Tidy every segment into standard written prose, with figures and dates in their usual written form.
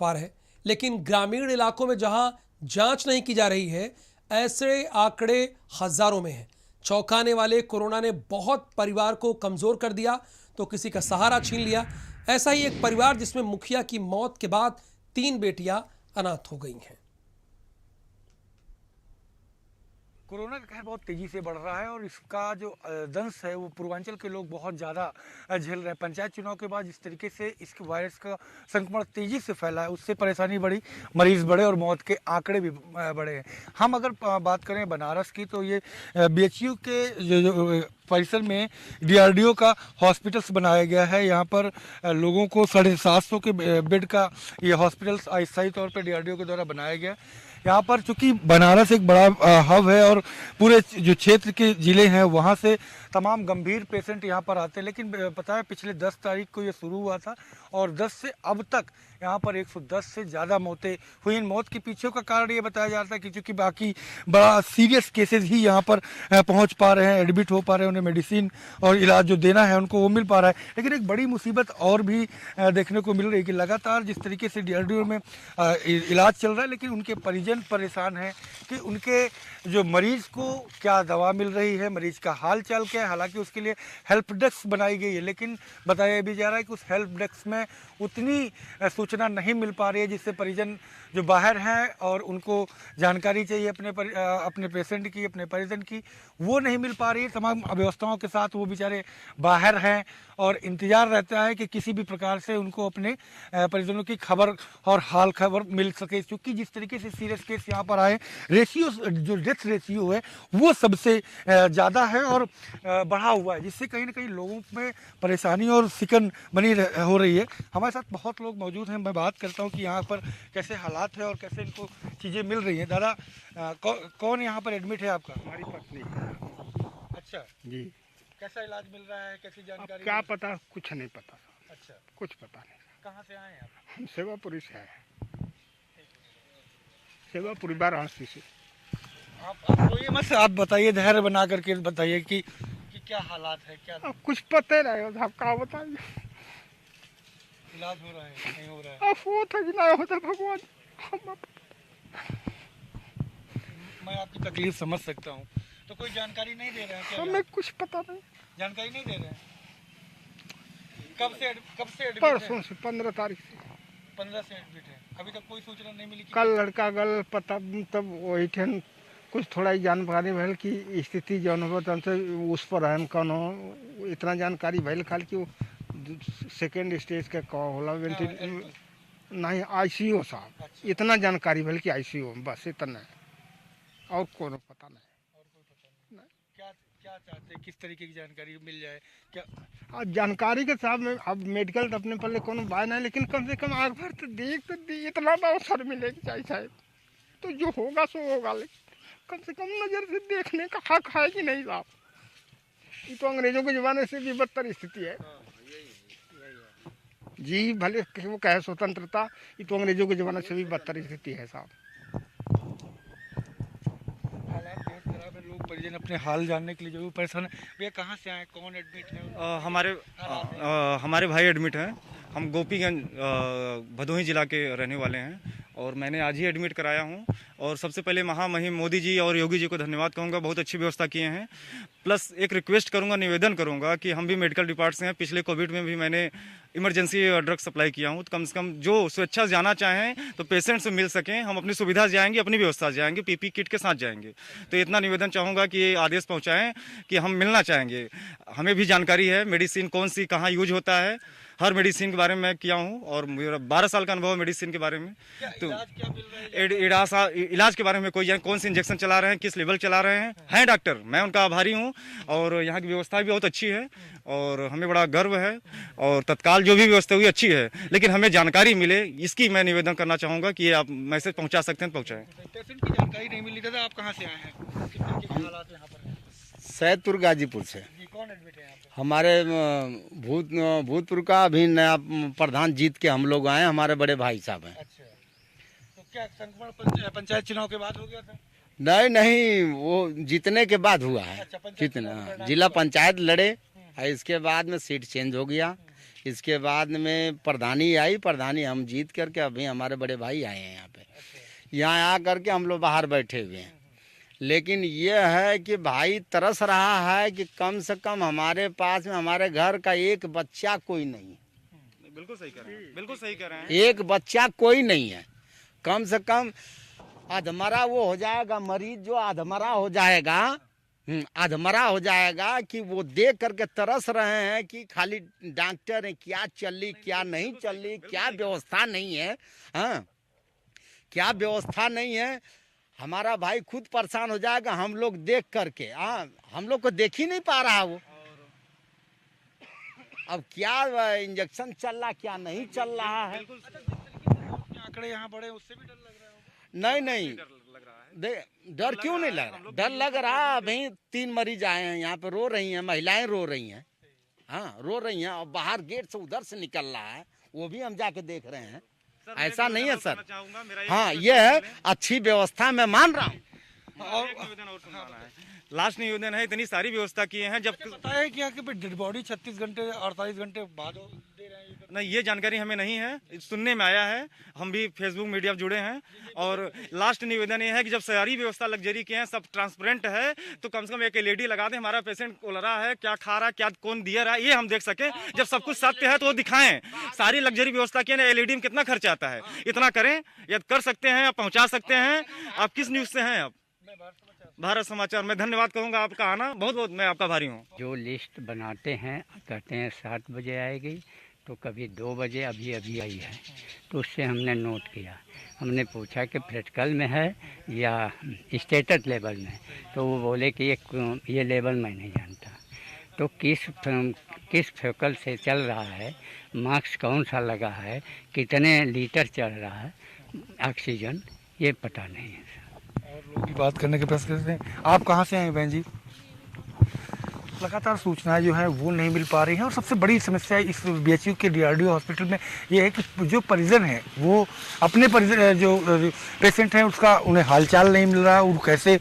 पार है, लेकिन ग्रामीण इलाकों में जहां जांच नहीं की जा रही है, ऐसे आंकड़े हजारों में हैं। चौंकाने वाले कोरोना ने बहुत परिवार को कमजोर कर दिया तो किसी का सहारा छीन लिया। ऐसा ही एक परिवार जिसमें मुखिया की मौत के बाद 3 बेटियां अनाथ हो गई हैं। कोरोना का कहर बहुत तेजी से बढ़ रहा है और इसका जो दंश है वो पूर्वांचल के लोग बहुत ज़्यादा झेल रहे हैं। पंचायत चुनाव के बाद जिस तरीके से इस वायरस का संक्रमण तेजी से फैला है, उससे परेशानी बढ़ी, मरीज बढ़े और मौत के आंकड़े भी बढ़े हैं। हम अगर बात करें बनारस की, तो ये BHU के जो परिसर में DRDO का हॉस्पिटल्स बनाया गया है। यहाँ पर लोगों को 750 के बेड का ये हॉस्पिटल्स अस्थायी तौर पर DRDO के द्वारा बनाया गया। यहाँ पर चूंकि बनारस एक बड़ा हब है और पूरे जो क्षेत्र के ज़िले हैं वहाँ से तमाम गंभीर पेशेंट यहाँ पर आते हैं, लेकिन पता है पिछले 10 तारीख को ये शुरू हुआ था और 10 से अब तक यहाँ पर 110 से ज़्यादा मौतें हुई। इन मौत के पीछे का कारण ये बताया जा रहा था कि चूँकि बाकी बड़ा सीरियस केसेस ही यहाँ पर पहुँच पा रहे हैं, एडमिट हो पा रहे हैं, उन्हें मेडिसिन और इलाज जो देना है उनको वो मिल पा रहा है। लेकिन एक बड़ी मुसीबत और भी देखने को मिल रही है कि लगातार जिस तरीके से DRDO में इलाज चल रहा है, लेकिन उनके परिजन परेशान हैं कि उनके जो मरीज को क्या दवा मिल रही है, मरीज का हाल चाल क्या है। हालांकि उसके लिए हेल्प डेस्क बनाई गई है, लेकिन बताया भी जा रहा है कि उस हेल्प डेस्क में उतनी सूचना नहीं मिल पा रही है जिससे परिजन जो बाहर हैं और उनको जानकारी चाहिए अपने पेशेंट की, अपने परिजन की, वो नहीं मिल पा रही है। तमाम व्यवस्थाओं के साथ वो बेचारे बाहर हैं और इंतज़ार रहता है कि किसी भी प्रकार से उनको अपने परिजनों की खबर और हाल खबर मिल सके। क्योंकि जिस तरीके से सीरियस केस यहाँ पर आए, रेशियो जो डेथ रेशियो है वो सबसे ज़्यादा है और बढ़ा हुआ है, जिससे कहीं ना कहीं लोगों में परेशानी और सिकन बनी हो रही है। हमारे साथ बहुत लोग मौजूद हैं, मैं बात करता हूँ कि यहाँ पर कैसे हालात है और कैसे इनको चीज़ें मिल रही हैं। दादा, कौन यहाँ पर एडमिट है आपका? हमारी पत्नी है। अच्छा जी। कैसा इलाज मिल रहा है, कैसी जानकारी? क्या पता, कुछ नहीं पता। अच्छा, कुछ पता नहीं। कहाँ से आए हैं आप? हम सेवापुरी से हैं, सेवापुरी वाराणसी से। आप रोइए मत, आप बताइए, धैर्य बना करके बताइए कि क्या हालात है, क्या अब कुछ पता नहीं होता, आप क्या बताइए। इलाज हो रहा है, नहीं हो रहा है? अब वो था कि नहीं होता, भगवान। मैं आपकी तकलीफ समझ सकता हूँ। तो कोई जानकारी नहीं दे रहे हैं क्या? हमें कुछ पता नहीं, जानकारी नहीं दे रहे हैं। कब से एडमिट परसों से 15 तारीख से 15 से एडमिट है, अभी तक कोई सूचना नहीं मिली? कल लड़का गल पता, तब वही ठन कुछ थोड़ा ही जानकारी भैल कि स्थिति जौन हो तुमसे उस पर हम कौन हो, इतना जानकारी भैल खाल कि वो सेकेंड स्टेज का कौ होला नहीं, ICU साहब। अच्छा। इतना जानकारी भैल कि ICU, बस इतना, और कोनो पता नहीं। और कोई पता नहीं। क्या क्या चाहते हैं, किस तरीके की जानकारी मिल जाए क्या? अब जानकारी के साथ में अब मेडिकल तो अपने पल्ले कोनो बात नहीं, लेकिन कम से कम आग भर तो देख इतना तो अवसर मिलेगी चाहिए साहब। तो जो होगा सो होगा, लेकिन कम से कम नज़र से देखने का हक है कि नहीं साहब। ये तो अंग्रेजों के ज़माने से भी बदतर स्थिति है। जी, भले वो कहे स्वतंत्रता, ये तो अंग्रेजों के ज़माने से भी बदतर स्थिति है साहब। हालात बहुत खराब है, लोग परिजन अपने हाल जानने के लिए जरूर परेशान है। भैया, कहाँ से आए, कौन एडमिट है? हमारे भाई एडमिट हैं। हम गोपीगंज भदोही जिला के रहने वाले हैं और मैंने आज ही एडमिट कराया हूं। और सबसे पहले महामहिम मोदी जी और योगी जी को धन्यवाद कहूंगा, बहुत अच्छी व्यवस्था किए हैं। प्लस एक रिक्वेस्ट करूंगा, निवेदन करूंगा कि हम भी मेडिकल डिपार्ट से हैं। पिछले कोविड में भी मैंने इमरजेंसी ड्रग सप्लाई किया हूं, तो कम से कम जो स्वेच्छा जाना चाहें तो पेशेंट से मिल सकें, हम अपनी सुविधा से जाएंगे, अपनी व्यवस्था से जाएंगे, PP किट के साथ जाएंगे। तो इतना निवेदन चाहूँगा कि ये आदेश पहुँचाएँ कि हम मिलना चाहेंगे। हमें भी जानकारी है मेडिसिन कौन सी कहाँ यूज होता है, हर मेडिसिन के बारे में मैं किया हूँ और मेरा 12 साल का अनुभव है मेडिसिन के बारे में। तो इलाज के बारे में कोई कौन सी इंजेक्शन चला रहे हैं, किस लेवल चला रहे हैं डॉक्टर, मैं उनका आभारी हूँ। और यहाँ की व्यवस्था भी बहुत अच्छी है और हमें बड़ा गर्व है और तत्काल जो भी व्यवस्था हुई अच्छी है, लेकिन हमें जानकारी मिले, इसकी मैं निवेदन करना चाहूँगा कि ये आप मैसेज पहुँचा सकते हैं, पहुँचाएँ। पेशेंट की जानकारी नहीं मिली। दादा, आप कहाँ से आए हैं, किस तरीके के हालात यहाँ पर? सैदपुर गाजीपुर से। जी, कौन एडमिट है यहाँ पे? हमारे भूतपुर का अभी नया प्रधान जीत के हम लोग आए, हमारे बड़े भाई साहब हैं। अच्छा, तो क्या संक्रमण पंचायत चुनाव के बाद हो गया था? नहीं, वो जीतने के बाद हुआ है। अच्छा, पंचायत जीतना चुनाव परिणाम जिला के बाद। पंचायत लड़े और इसके बाद में सीट चेंज हो गया, इसके बाद में प्रधानी आई, प्रधानी हम जीत करके अभी हमारे बड़े भाई आए हैं यहाँ पे। यहाँ आ करके हम लोग बाहर बैठे हुए हैं। लेकिन ये है कि भाई तरस रहा है कि कम से कम हमारे पास में हमारे घर का एक बच्चा कोई नहीं है। बिल्कुल सही कह रहे हैं, बिल्कुल सही कह रहे हैं। एक बच्चा कोई नहीं है। कम से कम अधमरा वो हो जाएगा, मरीज जो अधमरा हो जाएगा, अधमरा हो जाएगा कि वो देख करके तरस रहे हैं कि खाली डॉक्टर है, क्या चल रही क्या नहीं चल रही, क्या व्यवस्था नहीं है। हाँ, क्या व्यवस्था नहीं है। हमारा भाई खुद परेशान हो जाएगा हम लोग देख करके। हाँ, हम लोग को देख ही नहीं पा रहा वो। अब क्या इंजेक्शन चल रहा क्या नहीं चल रहा है। आंकड़े यहाँ बढ़े उससे भी डर लग रहा है। नहीं डर क्यों नहीं लग रहा, डर लग रहा। अभी 3 मरीज आए हैं यहाँ पे, रो रही हैं, महिलाएं रो रही हैं। हाँ, रो रही हैं। और बाहर गेट से उधर से निकल रहा है, वो भी हम जाके देख रहे हैं। ऐसा नहीं है सर। हाँ, ये है अच्छी व्यवस्था, मैं मान रहा हूँ। और लास्ट निवेदन है, इतनी सारी व्यवस्था किए हैं। जब पता है कि यहाँ पे डेड बॉडी 36 घंटे 48 घंटे बाद दे रहे हैं। नहीं, ये जानकारी हमें नहीं है, सुनने में आया है। हम भी फेसबुक मीडिया से जुड़े हैं। और लास्ट निवेदन ये है कि जब सारी व्यवस्था लग्जरी की है, सब ट्रांसपेरेंट है, तो कम से कम एक LED लगा दें। हमारा पेशेंट बोल रहा है क्या खा रहा है, क्या कौन दिया रहा है, ये हम देख सके। जब सब कुछ सत्य है तो वो दिखाएं। सारी लग्जरी व्यवस्था की है, LED में कितना खर्चा आता है, इतना करें। यदि कर सकते हैं, आप पहुँचा सकते हैं। आप किस न्यूज़ से हैं? आप भारत समाचार। मैं धन्यवाद कहूँगा आपका आना, बहुत बहुत मैं आपका भारी हूँ। जो लिस्ट बनाते हैं, कहते हैं 7 बजे आएगी, तो कभी 2 बजे अभी अभी आई है। तो उससे हमने नोट किया, हमने पूछा कि प्रैक्टिकल में है या स्टेटस लेवल में। तो वो बोले कि ये लेवल मैं नहीं जानता। तो किस फेकल से चल रहा है, मास्क कौन सा लगा है, कितने लीटर चल रहा है ऑक्सीजन, ये पता नहीं है। और लोग की बात करने के प्रयास करते हैं। आप कहाँ से हैं बहन जी? लगातार सूचनाएं जो है वो नहीं मिल पा रही हैं। और सबसे बड़ी समस्या इस BHU के DRDO हॉस्पिटल में ये है कि जो परिजन हैं वो अपने परिजन, जो पेशेंट हैं उसका उन्हें हालचाल नहीं मिल रहा, वो कैसे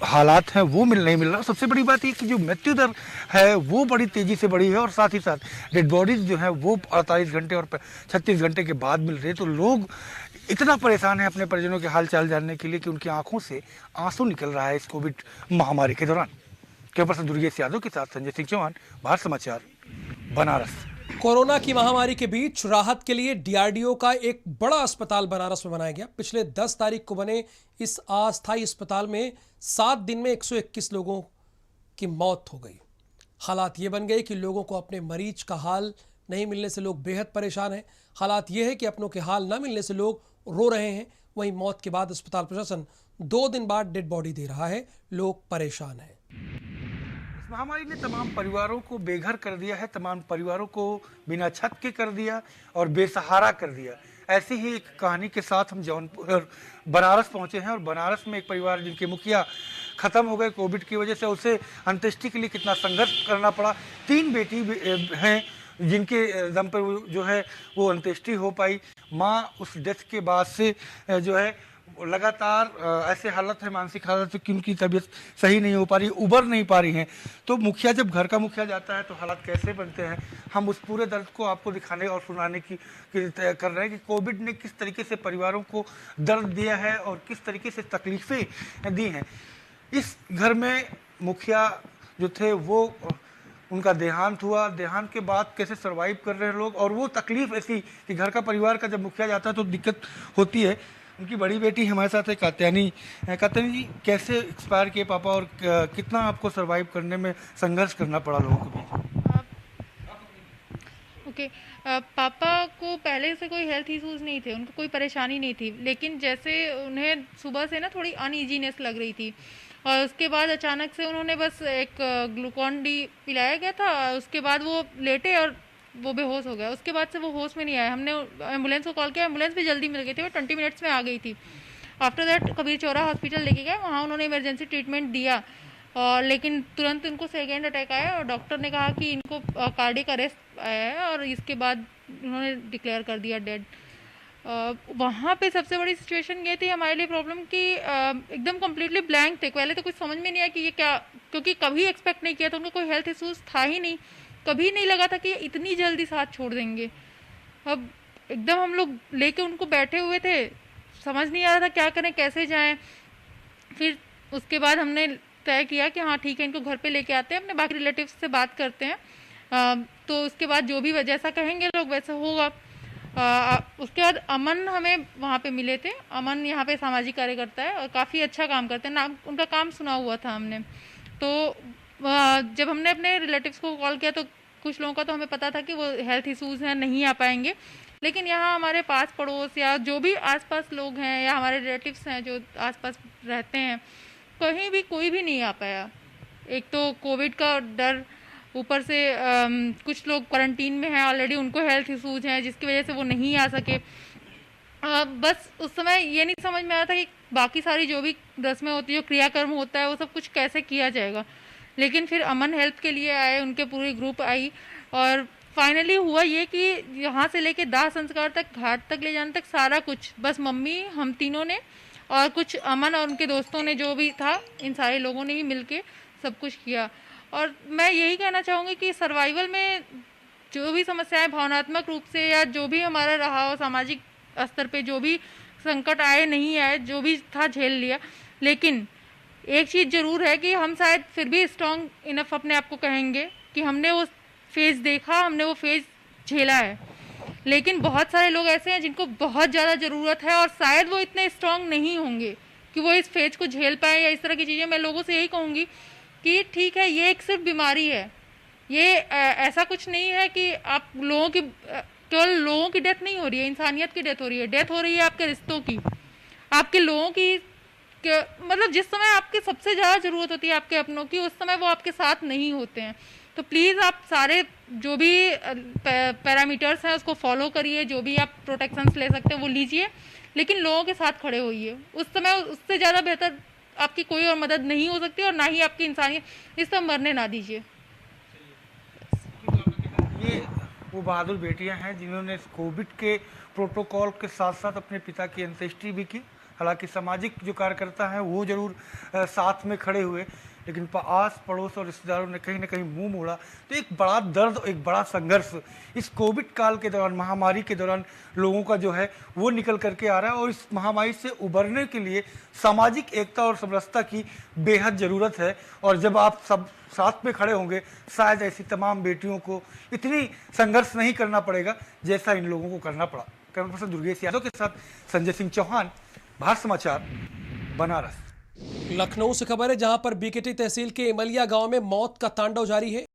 हालात हैं वो नहीं मिल रहा। सबसे बड़ी बात ये कि जो मृत्यु दर है वो बड़ी तेज़ी से बढ़ी है। और साथ ही साथ डेड बॉडीज जो है वो 48 घंटे और 36 घंटे के बाद मिल रही है। तो लोग इतना परेशान है अपने परिजनों के हाल चाल जानने के लिए कि उनकी आंखों से आंसू निकल रहा है इस कोविड महामारी के दौरान। कैमरा पर्सन दुर्गेश यादव के साथ संजय सिंह चौहान, भारत समाचार, बनारस। कोरोना की महामारी के बीच राहत के लिए DRDO का एक बड़ा अस्पताल बनारस में बनाया गया। पिछले 10 तारीख को बने इस अस्थायी अस्पताल में 7 दिन में 121 लोगों की मौत हो गई। हालात ये बन गए कि लोगों को अपने मरीज का हाल नहीं मिलने से लोग बेहद परेशान हैं। हालात ये है कि अपनों के हाल न मिलने से लोग रो रहे हैं। वहीं मौत के बाद अस्पताल प्रशासन 2 दिन बाद डेड बॉडी दे रहा है। लोग परेशान हैं। इस महामारी ने तमाम परिवारों को बेघर कर दिया है, तमाम परिवारों को बिना छत के कर दिया और बेसहारा कर दिया। ऐसी ही एक कहानी के साथ हम जौनपुर बनारस पहुंचे हैं। और बनारस में एक परिवार जिनके मुखिया खत्म हो गए कोविड की वजह से, उसे अंत्येष्टि के लिए कितना संघर्ष करना पड़ा। 3 बेटी हैं जिनके दम पर जो है वो अंत्येष्टि हो पाई। माँ उस डेथ के बाद से जो है लगातार ऐसे हालत है, मानसिक हालत है कि उनकी तबीयत सही नहीं हो पा रही, उबर नहीं पा रही हैं। तो मुखिया, जब घर का मुखिया जाता है तो हालात कैसे बनते हैं, हम उस पूरे दर्द को आपको दिखाने और सुनाने की कर रहे हैं कि कोविड ने किस तरीके से परिवारों को दर्द दिया है और किस तरीके से तकलीफ़ें दी हैं। इस घर में मुखिया जो थे वो उनका देहांत हुआ। देहांत के बाद कैसे सरवाइव कर रहे हैं लोग, और वो तकलीफ ऐसी कि घर का परिवार का जब मुखिया जाता है तो दिक्कत होती है। उनकी बड़ी बेटी हमारे साथ है कात्यानी। कात्यानी जी, कैसे एक्सपायर किए पापा और कितना आपको सरवाइव करने में संघर्ष करना पड़ा लोगों के बीच? ओके, पापा को पहले से कोई हेल्थ इश्यूज नहीं थे, उनको कोई परेशानी नहीं थी, लेकिन जैसे उन्हें सुबह से ना थोड़ी अनईजीनेस लग रही थी। और उसके बाद अचानक से उन्होंने बस एक ग्लूकॉन डी पिलाया गया था, उसके बाद वो लेटे और वो बेहोश हो गया। उसके बाद से वो होश में नहीं आया। हमने एम्बुलेंस को कॉल किया, एम्बुलेंस भी जल्दी मिल गई थी, वो 20 मिनट्स में आ गई थी। After that Kabir Chaura hospital लेके गए, वहाँ उन्होंने इमरजेंसी ट्रीटमेंट दिया। और लेकिन तुरंत उनको सेकेंड अटैक आया और डॉक्टर ने कहा कि इनको कार्डियक अरेस्ट आया है और इसके बाद उन्होंने डिक्लेयर कर दिया डेड। वहाँ पे सबसे बड़ी सिचुएशन ये थी हमारे लिए प्रॉब्लम कि एकदम कम्प्लीटली ब्लैंक थे। पहले तो कुछ समझ में नहीं आया कि ये क्या, क्योंकि कभी एक्सपेक्ट नहीं किया था, उनको कोई हेल्थ इश्यूज था ही नहीं। कभी नहीं लगा था कि ये इतनी जल्दी साथ छोड़ देंगे। अब एकदम हम लोग लेके उनको बैठे हुए थे, समझ नहीं आ रहा था क्या करें, कैसे जाएं। फिर उसके बाद हमने तय किया कि हाँ ठीक है, इनको घर पे लेके आते हैं, अपने बाकी रिलेटिव्स से बात करते हैं। तो उसके बाद जो भी जैसा कहेंगे लोग वैसा होगा। उसके बाद अमन हमें वहाँ पे मिले थे। अमन यहाँ पे सामाजिक कार्यकर्ता है और काफ़ी अच्छा काम करते हैं, नाम उनका काम सुना हुआ था हमने। तो जब हमने अपने रिलेटिव्स को कॉल किया तो कुछ लोगों का तो हमें पता था कि वो हेल्थ इश्यूज़ हैं, नहीं आ पाएंगे। लेकिन यहाँ हमारे पास पड़ोस या जो भी आसपास लोग हैं या हमारे रिलेटिव्स हैं जो आसपास रहते हैं, कहीं भी कोई भी नहीं आ पाया। एक तो कोविड का डर, ऊपर से कुछ लोग क्वारंटीन में हैं ऑलरेडी, उनको हेल्थ इश्यूज हैं जिसकी वजह से वो नहीं आ सके। बस उस समय ये नहीं समझ में आया था कि बाकी सारी जो भी रस्में होती है, जो क्रियाकर्म होता है, वो सब कुछ कैसे किया जाएगा। लेकिन फिर अमन हेल्प के लिए आए, उनके पूरी ग्रुप आई और फाइनली हुआ ये कि यहाँ से लेके दाह संस्कार तक, घाट तक ले जाने तक सारा कुछ बस मम्मी, हम तीनों ने और कुछ अमन और उनके दोस्तों ने, जो भी था, इन सारे लोगों ने ही मिलके सब कुछ किया। और मैं यही कहना चाहूँगी कि सर्वाइवल में जो भी समस्याएं भावनात्मक रूप से या जो भी हमारा रहा हो, सामाजिक स्तर पे जो भी संकट आए नहीं आए, जो भी था झेल लिया। लेकिन एक चीज़ ज़रूर है कि हम शायद फिर भी स्ट्रॉन्ग इनफ अपने आप को कहेंगे कि हमने वो फेज़ देखा, हमने वो फेज़ झेला है। लेकिन बहुत सारे लोग ऐसे हैं जिनको बहुत ज़्यादा ज़रूरत है और शायद वो इतने स्ट्रॉन्ग नहीं होंगे कि वो इस फेज़ को झेल पाए या इस तरह की चीज़ें। मैं लोगों से यही कहूँगी कि ठीक है, ये एक सिर्फ बीमारी है, ये ऐसा कुछ नहीं है कि आप लोगों की केवल लोगों की डेथ नहीं हो रही है, इंसानियत की डेथ हो रही है। डेथ हो रही है आपके रिश्तों की, आपके लोगों की, मतलब जिस समय आपकी सबसे ज़्यादा ज़रूरत होती है आपके अपनों की, उस समय वो आपके साथ नहीं होते हैं। तो प्लीज़ आप सारे जो भी पैरामीटर्स हैं उसको फॉलो करिए, जो भी आप प्रोटेक्शंस ले सकते हैं वो लीजिए, लेकिन लोगों के साथ खड़े होइए। उस समय उससे ज़्यादा बेहतर आपकी कोई और मदद नहीं हो सकती और ना ही आपकी इंसानियत। इस तरह मरने ना दीजिए। ये वो बहादुर बेटियां हैं जिन्होंने कोविड के प्रोटोकॉल के साथ साथ अपने पिता की अंत्येष्टि भी की। हालांकि सामाजिक जो कार्यकर्ता हैं वो जरूर साथ में खड़े हुए, लेकिन आस पड़ोस और रिश्तेदारों ने कहीं ना कहीं मुंह मोड़ा। तो एक बड़ा दर्द, एक बड़ा संघर्ष इस कोविड काल के दौरान, महामारी के दौरान लोगों का जो है वो निकल करके आ रहा है। और इस महामारी से उबरने के लिए सामाजिक एकता और समरसता की बेहद ज़रूरत है। और जब आप सब साथ में खड़े होंगे, शायद ऐसी तमाम बेटियों को इतनी संघर्ष नहीं करना पड़ेगा जैसा इन लोगों को करना पड़ा। कैमरा पर्सन दुर्गेश यादव के साथ संजय सिंह चौहान, भारत समाचार, बनारस। लखनऊ से खबर है, जहां पर बीकेटी तहसील के इमलिया गांव में मौत का तांडव जारी है।